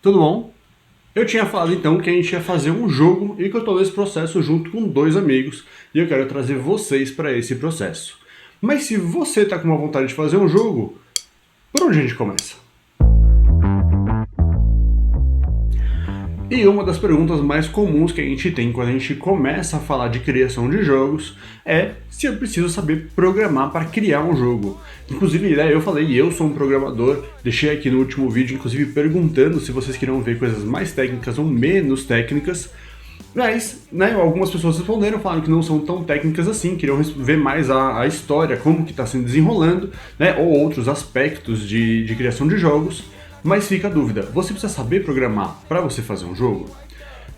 Tudo bom? Eu tinha falado então que a gente ia fazer um jogo e que eu estou nesse processo junto com dois amigos e eu quero trazer vocês para esse processo. Mas se você está com uma vontade de fazer um jogo, por onde a gente começa? E uma das perguntas mais comuns que a gente tem quando a gente começa a falar de criação de jogos é se eu preciso saber programar para criar um jogo. Inclusive, eu falei, eu sou um programador, deixei aqui no último vídeo, inclusive, perguntando se vocês queriam ver coisas mais técnicas ou menos técnicas. Mas, algumas pessoas responderam, falaram que não são tão técnicas assim, queriam ver mais a história, como que está se desenrolando, ou outros aspectos de criação de jogos. Mas fica a dúvida, você precisa saber programar para você fazer um jogo?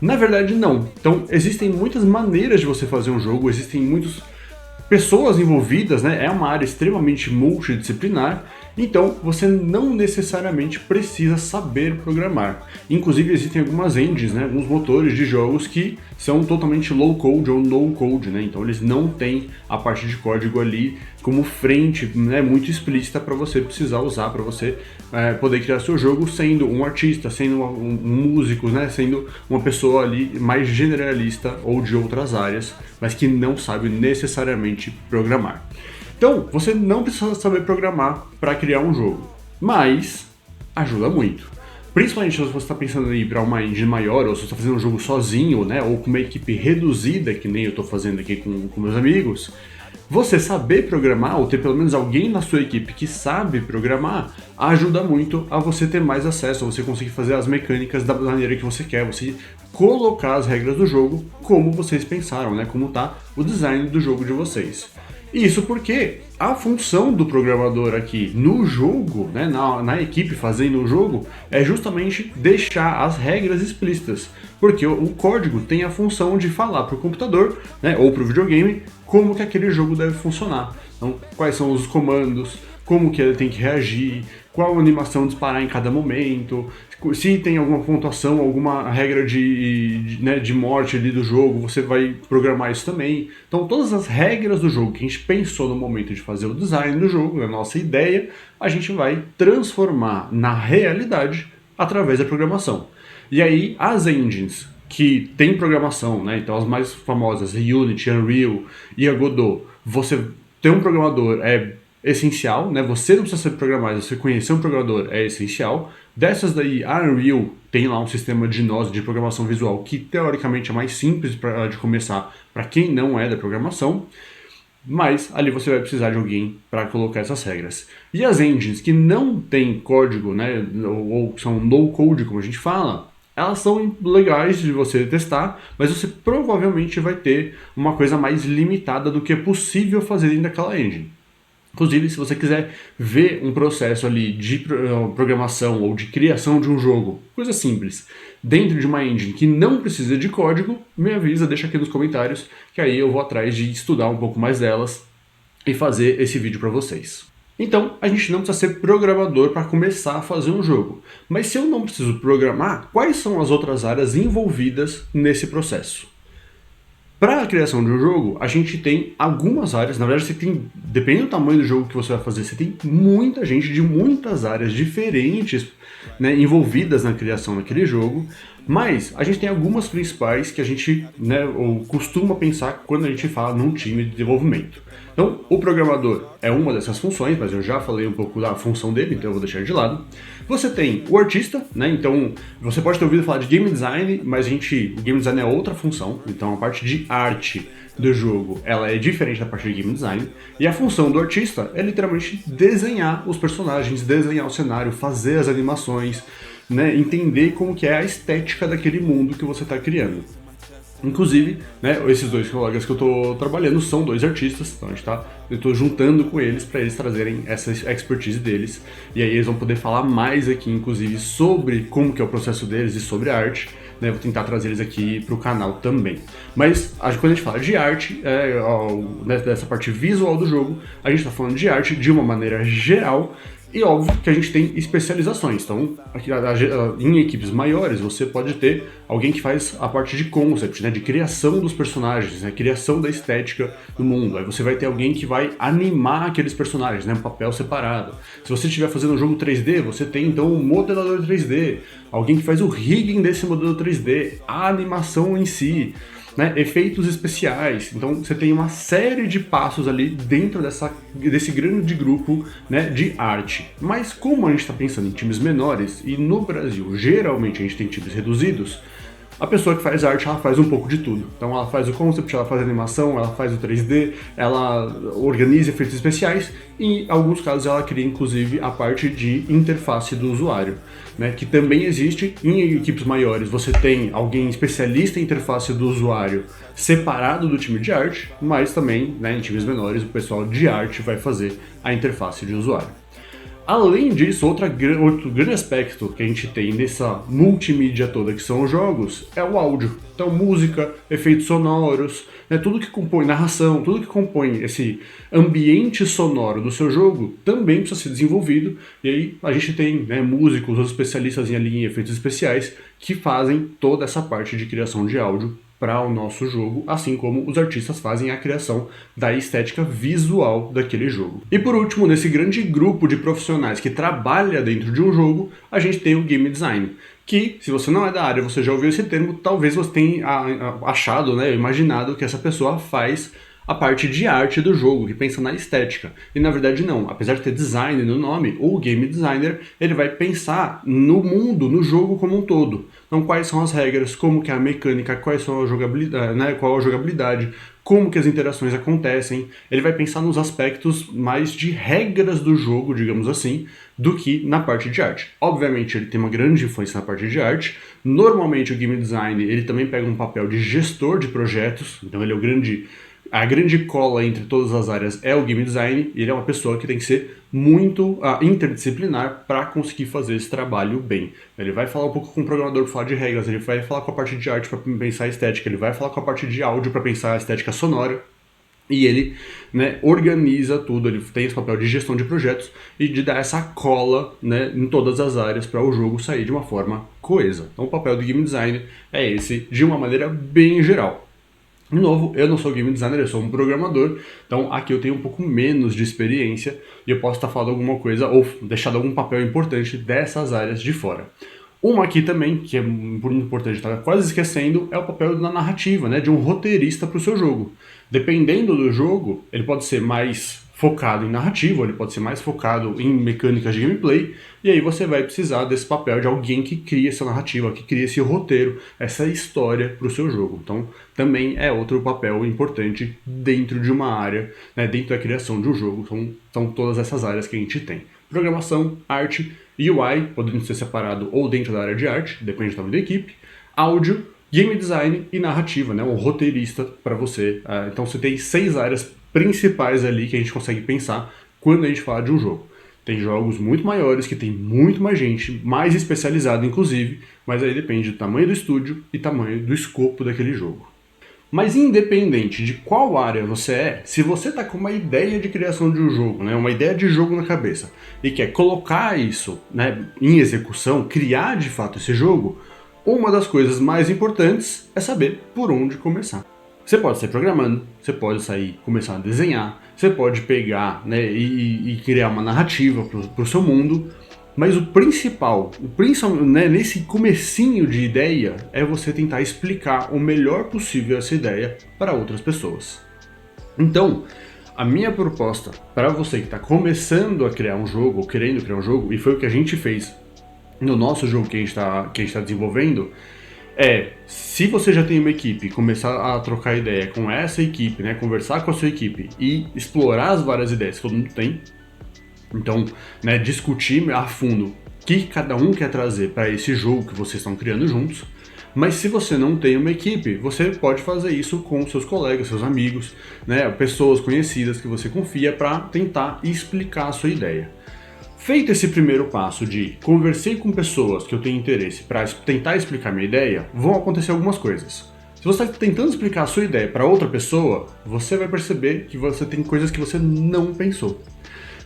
Na verdade, não. Então, existem muitas maneiras de você fazer um jogo, existem muitas pessoas envolvidas, é uma área extremamente multidisciplinar, então você não necessariamente precisa saber programar. Inclusive existem algumas engines, alguns motores de jogos que são totalmente low code ou no code, então eles não têm a parte de código ali como frente muito explícita para você precisar usar, para você poder criar seu jogo sendo um artista, sendo um músico, sendo uma pessoa ali mais generalista ou de outras áreas, mas que não sabe necessariamente programar. Então, você não precisa saber programar para criar um jogo, mas ajuda muito. Principalmente se você está pensando em ir para uma engine maior, ou se você está fazendo um jogo sozinho, ou com uma equipe reduzida, que nem eu estou fazendo aqui com meus amigos, você saber programar, ou ter pelo menos alguém na sua equipe que sabe programar, ajuda muito a você ter mais acesso, a você conseguir fazer as mecânicas da maneira que você quer, você colocar as regras do jogo como vocês pensaram, como está o design do jogo de vocês. Isso porque a função do programador aqui no jogo, na equipe fazendo o jogo, é justamente deixar as regras explícitas. Porque o código tem a função de falar para o computador, ou para o videogame, como que aquele jogo deve funcionar. Então, quais são os comandos, como que ele tem que reagir, qual animação disparar em cada momento, se tem alguma pontuação, alguma regra de morte ali do jogo, você vai programar isso também. Então todas as regras do jogo que a gente pensou no momento de fazer o design do jogo, a nossa ideia, a gente vai transformar na realidade através da programação. E aí as engines que tem programação, então as mais famosas, Unity, Unreal e a Godot, você ter um programador é essencial, você não precisa saber programar, mas você conhecer um programador é essencial. Dessas daí, a Unreal tem lá um sistema de nós de programação visual que teoricamente é mais simples de começar para quem não é da programação, mas ali você vai precisar de alguém para colocar essas regras. E as engines que não tem código, ou são no code, como a gente fala, elas são legais de você testar, mas você provavelmente vai ter uma coisa mais limitada do que é possível fazer dentro daquela engine. Inclusive, se você quiser ver um processo ali de programação ou de criação de um jogo, coisa simples, dentro de uma engine que não precisa de código, me avisa, deixa aqui nos comentários, que aí eu vou atrás de estudar um pouco mais delas e fazer esse vídeo para vocês. Então, a gente não precisa ser programador para começar a fazer um jogo. Mas se eu não preciso programar, quais são as outras áreas envolvidas nesse processo? Para a criação de um jogo, a gente tem algumas áreas, na verdade dependendo do tamanho do jogo que você vai fazer, você tem muita gente de muitas áreas diferentes envolvidas na criação daquele jogo, mas a gente tem algumas principais que a gente costuma pensar quando a gente fala num time de desenvolvimento. Então, o programador é uma dessas funções, mas eu já falei um pouco da função dele, então eu vou deixar de lado. Você tem o artista, então você pode ter ouvido falar de game design, mas o game design é outra função, então a parte de arte do jogo, ela é diferente da parte de game design, e a função do artista é literalmente desenhar os personagens, desenhar o cenário, fazer as animações, entender como que é a estética daquele mundo que você está criando. Inclusive, esses dois colegas que eu estou trabalhando são dois artistas, então eu estou juntando com eles para eles trazerem essa expertise deles, e aí eles vão poder falar mais aqui, inclusive, sobre como que é o processo deles e sobre a arte. Vou tentar trazer eles aqui para o canal também. Mas quando a gente fala de arte, dessa parte visual do jogo, a gente está falando de arte de uma maneira geral, E óbvio que a gente tem especializações, então em equipes maiores você pode ter alguém que faz a parte de concept, né, de criação dos personagens, né, criação da estética do mundo. Aí você vai ter alguém que vai animar aqueles personagens, né, um papel separado. Se você estiver fazendo um jogo 3D, você tem então um modelador 3D, alguém que faz o rigging desse modelo 3D, a animação em si, né, efeitos especiais. Então você tem uma série de passos ali dentro desse grande grupo, né, de arte. Mas como a gente está pensando em times menores, e no Brasil geralmente a gente tem times reduzidos, a pessoa que faz arte, ela faz um pouco de tudo. Então ela faz o concept, ela faz a animação, ela faz o 3D, ela organiza efeitos especiais e em alguns casos ela cria inclusive a parte de interface do usuário, né, que também existe em equipes maiores. Você tem alguém especialista em interface do usuário separado do time de arte, mas também, né, em times menores o pessoal de arte vai fazer a interface de usuário. Além disso, outro grande aspecto que a gente tem nessa multimídia toda que são os jogos é o áudio. Então, música, efeitos sonoros, né, tudo que compõe narração, tudo que compõe esse ambiente sonoro do seu jogo também precisa ser desenvolvido. E aí a gente tem, né, músicos ou especialistas em linha efeitos especiais que fazem toda essa parte de criação de áudio para o nosso jogo, assim como os artistas fazem a criação da estética visual daquele jogo. E por último, nesse grande grupo de profissionais que trabalha dentro de um jogo, a gente tem o game design, que, se você não é da área, você já ouviu esse termo, talvez você tenha achado, né, imaginado que essa pessoa faz a parte de arte do jogo, que pensa na estética. E na verdade não, apesar de ter design no nome, o game designer, ele vai pensar no mundo, no jogo como um todo. Então quais são as regras, como que é a mecânica, quais são a jogabilidade, né, qual a jogabilidade, como que as interações acontecem. Ele vai pensar nos aspectos mais de regras do jogo, digamos assim, do que na parte de arte. Obviamente ele tem uma grande influência na parte de arte. Normalmente o game design, ele também pega um papel de gestor de projetos, então ele é a grande cola entre todas as áreas é o game design, e ele é uma pessoa que tem que ser muito interdisciplinar para conseguir fazer esse trabalho bem. Ele vai falar um pouco com o programador para falar de regras, ele vai falar com a parte de arte para pensar a estética, ele vai falar com a parte de áudio para pensar a estética sonora, e ele, né, organiza tudo, ele tem esse papel de gestão de projetos e de dar essa cola, né, em todas as áreas para o jogo sair de uma forma coesa. Então o papel do game designer é esse, de uma maneira bem geral. De novo, eu não sou game designer, eu sou um programador, então aqui eu tenho um pouco menos de experiência e eu posso estar falando alguma coisa ou deixado algum papel importante dessas áreas de fora. Uma aqui também, que é muito importante, estava quase esquecendo, é o papel da narrativa, né, de um roteirista para o seu jogo. Dependendo do jogo, ele pode ser mais focado em narrativa, ele pode ser mais focado em mecânicas de gameplay, e aí você vai precisar desse papel de alguém que cria essa narrativa, que cria esse roteiro, essa história para o seu jogo. Então, também é outro papel importante dentro de uma área, né, dentro da criação de um jogo. São todas essas áreas que a gente tem. Programação, arte, UI, podendo ser separado ou dentro da área de arte, depende do tamanho da equipe, áudio, game design e narrativa, né, um roteirista para você. Então você tem 6 áreas principais ali que a gente consegue pensar quando a gente fala de um jogo. Tem jogos muito maiores, que tem muito mais gente, mais especializada inclusive, mas aí depende do tamanho do estúdio e tamanho do escopo daquele jogo. Mas independente de qual área você é, se você está com uma ideia de criação de um jogo, né, uma ideia de jogo na cabeça, e quer colocar isso, né, em execução, criar de fato esse jogo, uma das coisas mais importantes é saber por onde começar. Você pode sair programando, você pode começar a desenhar, você pode pegar, né, e criar uma narrativa para o seu mundo, mas o principal, né, nesse comecinho de ideia, é você tentar explicar o melhor possível essa ideia para outras pessoas. Então, a minha proposta para você que está começando a criar um jogo, ou querendo criar um jogo, e foi o que a gente fez no nosso jogo que a gente está desenvolvendo, se você já tem uma equipe, começar a trocar ideia com essa equipe, né, conversar com a sua equipe e explorar as várias ideias que todo mundo tem. Então, né, discutir a fundo o que cada um quer trazer para esse jogo que vocês estão criando juntos. Mas se você não tem uma equipe, você pode fazer isso com seus colegas, seus amigos, né, pessoas conhecidas que você confia para tentar explicar a sua ideia. Feito esse primeiro passo de conversei com pessoas que eu tenho interesse para tentar explicar minha ideia, vão acontecer algumas coisas. Se você está tentando explicar a sua ideia para outra pessoa, você vai perceber que você tem coisas que você não pensou.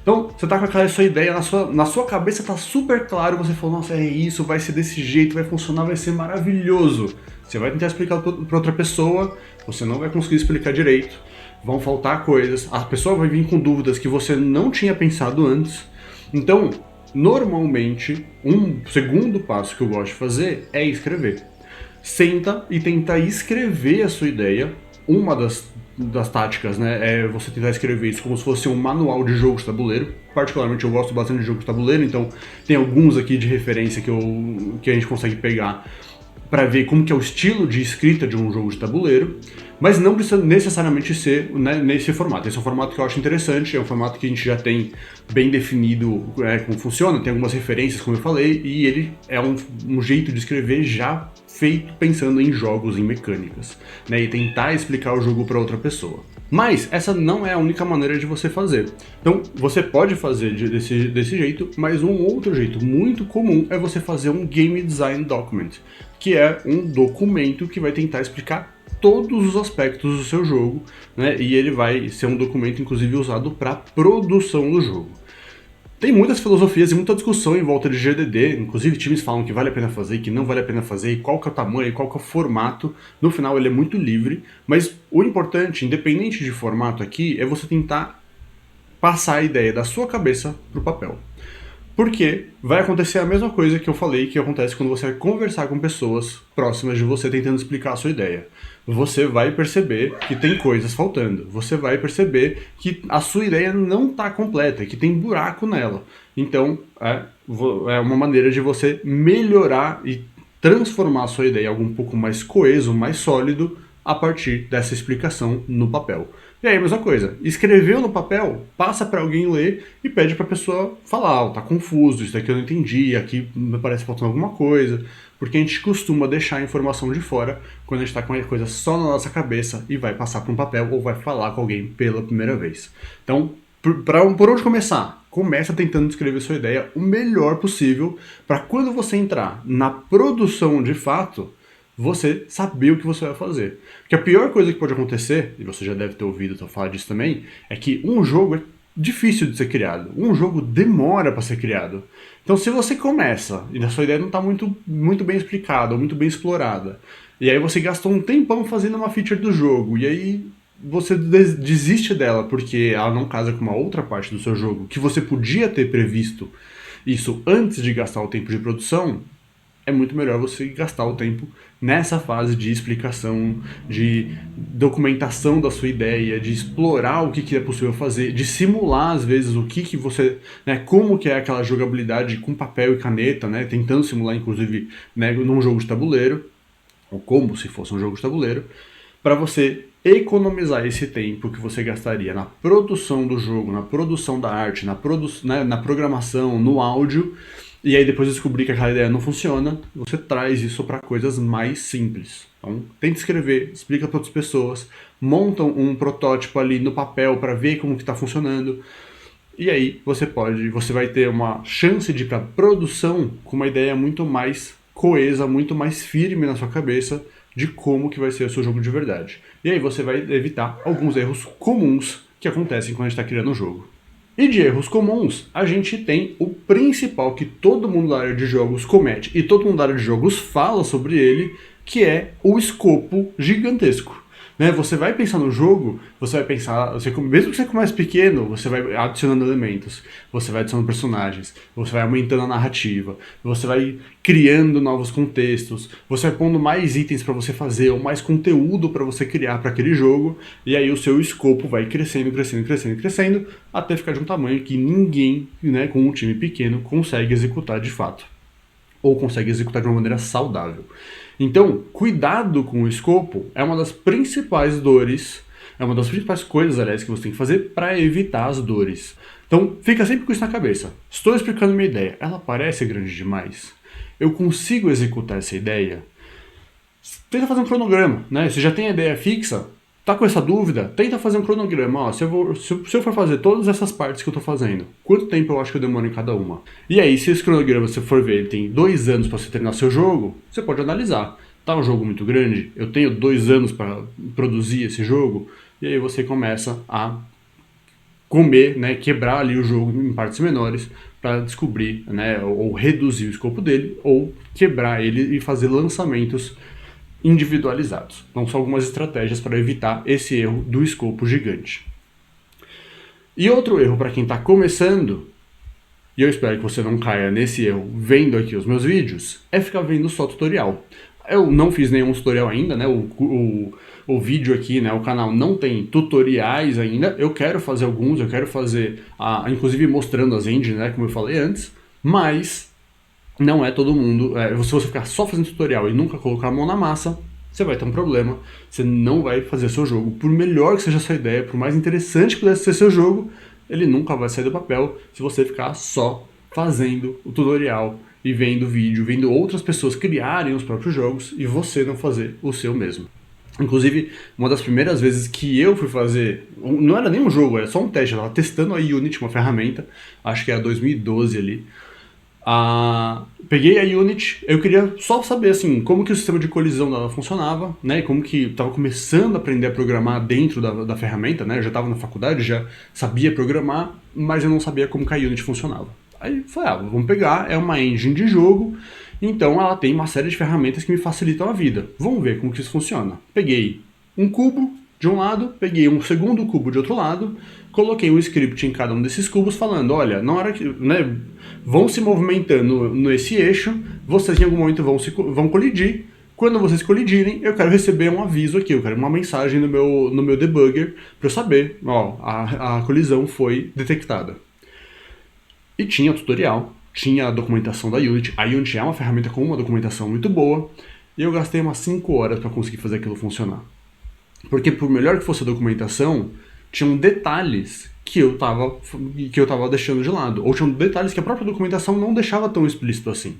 Então, você tá com aquela sua ideia, na sua cabeça tá super claro, você falou, nossa, é isso, vai ser desse jeito, vai funcionar, vai ser maravilhoso. Você vai tentar explicar para outra pessoa, você não vai conseguir explicar direito, vão faltar coisas, a pessoa vai vir com dúvidas que você não tinha pensado antes. Então, normalmente, um segundo passo que eu gosto de fazer é escrever. Senta e tenta escrever a sua ideia. Uma das táticas, né, é você tentar escrever isso como se fosse um manual de jogos de tabuleiro. Particularmente eu gosto bastante de jogos de tabuleiro, então tem alguns aqui de referência que a gente consegue pegar para ver como que é o estilo de escrita de um jogo de tabuleiro, mas não precisa necessariamente ser, né, nesse formato. Esse é um formato que eu acho interessante, é um formato que a gente já tem bem definido como funciona, tem algumas referências, como eu falei, e ele é um jeito de escrever já feito pensando em jogos, em mecânicas, né, e tentar explicar o jogo para outra pessoa. Mas essa não é a única maneira de você fazer. Então, você pode fazer desse jeito, mas um outro jeito muito comum é você fazer um Game Design Document, que é um documento que vai tentar explicar todos os aspectos do seu jogo, né? E ele vai ser um documento, inclusive, usado para produção do jogo. Tem muitas filosofias e muita discussão em volta de GDD, inclusive times falam que vale a pena fazer, que não vale a pena fazer, e qual que é o tamanho, qual que é o formato. No final ele é muito livre, mas o importante, independente de formato aqui, é você tentar passar a ideia da sua cabeça pro papel. Porque vai acontecer a mesma coisa que eu falei que acontece quando você vai conversar com pessoas próximas de você tentando explicar a sua ideia. Você vai perceber que tem coisas faltando. Você vai perceber que a sua ideia não está completa, que tem buraco nela. Então, é uma maneira de você melhorar e transformar a sua ideia em algo um pouco mais coeso, mais sólido, a partir dessa explicação no papel. E aí, a mesma coisa, escreveu no papel, passa para alguém ler e pede para a pessoa falar, tá confuso, isso daqui eu não entendi, aqui me parece faltando alguma coisa, porque a gente costuma deixar a informação de fora quando a gente está com a coisa só na nossa cabeça e vai passar para um papel ou vai falar com alguém pela primeira vez. Então, por onde começar? Começa tentando escrever sua ideia o melhor possível para quando você entrar na produção de fato, você saber o que você vai fazer. Porque a pior coisa que pode acontecer, e você já deve ter ouvido eu falar disso também, é que um jogo é difícil de ser criado. Um jogo demora para ser criado. Então se você começa e a sua ideia não está muito bem explicada ou muito bem explorada, e aí você gastou um tempão fazendo uma feature do jogo, e aí você desiste dela porque ela não casa com uma outra parte do seu jogo, que você podia ter previsto isso antes de gastar o tempo de produção, é muito melhor você gastar o tempo nessa fase de explicação, de documentação da sua ideia, de explorar o que é possível fazer, de simular às vezes o que você, né, como que é aquela jogabilidade com papel e caneta, né, tentando simular inclusive, né, num jogo de tabuleiro, ou como se fosse um jogo de tabuleiro, para você economizar esse tempo que você gastaria na produção do jogo, na produção da arte, na programação, no áudio, e aí depois descobrir que aquela ideia não funciona, você traz isso para coisas mais simples. Então, tenta escrever, explica para outras pessoas, monta um protótipo ali no papel para ver como que está funcionando. E aí você vai ter uma chance de ir para produção com uma ideia muito mais coesa, muito mais firme na sua cabeça de como que vai ser o seu jogo de verdade. E aí você vai evitar alguns erros comuns que acontecem quando a gente está criando um jogo. E de erros comuns, a gente tem o principal que todo mundo da área de jogos comete e todo mundo da área de jogos fala sobre ele, que é o escopo gigantesco. Né? Você vai pensar no jogo, você vai pensar, mesmo que você comece pequeno, você vai adicionando elementos, você vai adicionando personagens, você vai aumentando a narrativa, você vai criando novos contextos, você vai pondo mais itens para você fazer, ou mais conteúdo para você criar para aquele jogo, e aí o seu escopo vai crescendo, crescendo, crescendo, crescendo, até ficar de um tamanho que ninguém, né, com um time pequeno, consegue executar de fato. Ou consegue executar de uma maneira saudável. Então, cuidado com o escopo é uma das principais dores, é uma das principais coisas, aliás, que você tem que fazer para evitar as dores. Então, fica sempre com isso na cabeça. Estou explicando minha ideia, ela parece grande demais? Eu consigo executar essa ideia? Tenta fazer um cronograma, né? Se já tem a ideia fixa, tá com essa dúvida, tenta fazer um cronograma. Ó, se eu for fazer todas essas partes que eu tô fazendo, quanto tempo eu acho que eu demoro em cada uma? E aí, se esse cronograma você for ver, ele tem 2 anos para você terminar seu jogo, você pode analisar. Tá um jogo muito grande? Eu tenho 2 anos para produzir esse jogo? E aí você começa a comer, né, quebrar ali o jogo em partes menores para descobrir, né, ou reduzir o escopo dele, ou quebrar ele e fazer lançamentos individualizados. Então são algumas estratégias para evitar esse erro do escopo gigante. E outro erro para quem está começando, e eu espero que você não caia nesse erro vendo aqui os meus vídeos, é ficar vendo só tutorial. Eu não fiz nenhum tutorial ainda, né? O vídeo aqui, né? O canal não tem tutoriais ainda. Eu quero fazer alguns, eu quero fazer, inclusive mostrando as engines, né? Como eu falei antes, mas não é todo mundo. Se você ficar só fazendo tutorial e nunca colocar a mão na massa, você vai ter um problema. Você não vai fazer seu jogo. Por melhor que seja a sua ideia, por mais interessante que pudesse ser seu jogo, ele nunca vai sair do papel se você ficar só fazendo o tutorial e vendo vídeo, vendo outras pessoas criarem os próprios jogos e você não fazer o seu mesmo. Inclusive, uma das primeiras vezes que eu fui fazer, não era nem um jogo, era só um teste, eu estava testando a Unity, uma ferramenta, acho que era 2012 ali. Peguei a Unity, eu queria só saber assim, como que o sistema de colisão dela funcionava, né, como que estava começando a aprender a programar dentro da ferramenta, né, eu já estava na faculdade, já sabia programar, mas eu não sabia como que a Unity funcionava. Aí falei, vamos pegar, é uma engine de jogo, então ela tem uma série de ferramentas que me facilitam a vida. Vamos ver como que isso funciona. Peguei um cubo de um lado, peguei um segundo cubo de outro lado, coloquei um script em cada um desses cubos falando, olha, na hora que, né, vão se movimentando nesse eixo, vocês em algum momento vão colidir. Quando vocês colidirem, eu quero receber um aviso aqui, eu quero uma mensagem no meu debugger para eu saber, ó, a colisão foi detectada. E tinha tutorial, tinha a documentação da Unity. A Unity é uma ferramenta com uma documentação muito boa. E eu gastei umas 5 horas para conseguir fazer aquilo funcionar. Porque por melhor que fosse a documentação, tinham detalhes que eu tava deixando de lado. Ou tinham detalhes que a própria documentação não deixava tão explícito assim.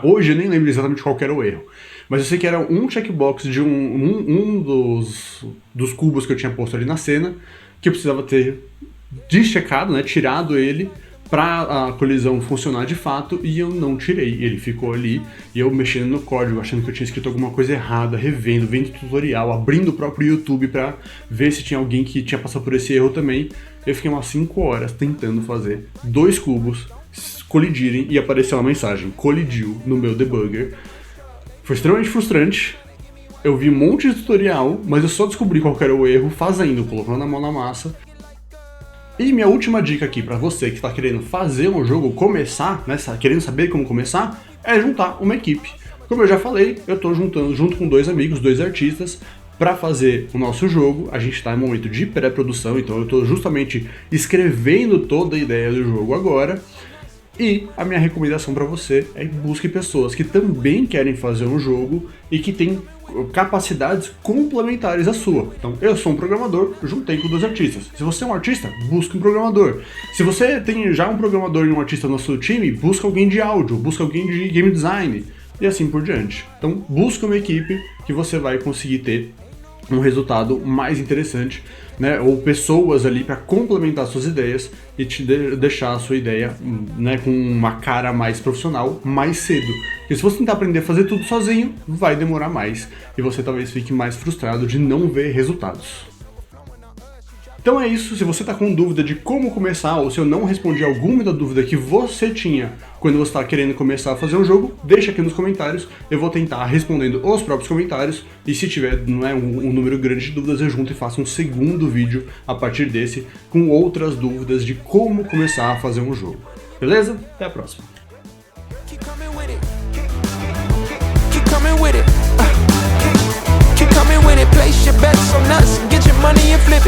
Hoje eu nem lembro exatamente qual era o erro. Mas eu sei que era um checkbox de um dos cubos que eu tinha posto ali na cena, que eu precisava ter deschecado, né, tirado ele, para a colisão funcionar de fato, e eu não tirei, ele ficou ali, e eu mexendo no código, achando que eu tinha escrito alguma coisa errada, revendo, vendo tutorial, abrindo o próprio YouTube para ver se tinha alguém que tinha passado por esse erro também. Eu fiquei umas 5 horas tentando fazer 2 cubos colidirem e apareceu uma mensagem, colidiu, no meu debugger. Foi extremamente frustrante. Eu vi um monte de tutorial, mas eu só descobri qual era o erro fazendo, colocando a mão na massa. E minha última dica aqui para você que está querendo fazer um jogo, começar, né, querendo saber como começar, é juntar uma equipe. Como eu já falei, eu estou juntando junto com 2 amigos, 2 artistas, para fazer o nosso jogo. A gente está em momento de pré-produção, então eu estou justamente escrevendo toda a ideia do jogo agora. E a minha recomendação para você é busque pessoas que também querem fazer um jogo e que têm capacidades complementares à sua. Então, eu sou um programador, juntei com 2 artistas. Se você é um artista, busque um programador. Se você tem já um programador e um artista no seu time, busca alguém de áudio, busca alguém de game design e assim por diante. Então, busque uma equipe que você vai conseguir ter um resultado mais interessante, né, ou pessoas ali para complementar suas ideias e te deixar a sua ideia, né, com uma cara mais profissional mais cedo. Porque se você tentar aprender a fazer tudo sozinho, vai demorar mais e você talvez fique mais frustrado de não ver resultados. Então é isso, se você está com dúvida de como começar, ou se eu não respondi alguma da dúvida que você tinha quando você está querendo começar a fazer um jogo, deixa aqui nos comentários, eu vou tentar respondendo os próprios comentários, e se tiver um número grande de dúvidas, eu junto e faço um segundo vídeo a partir desse, com outras dúvidas de como começar a fazer um jogo. Beleza? Até a próxima. Keep coming with it. Place your bets on us, get your money and flip it.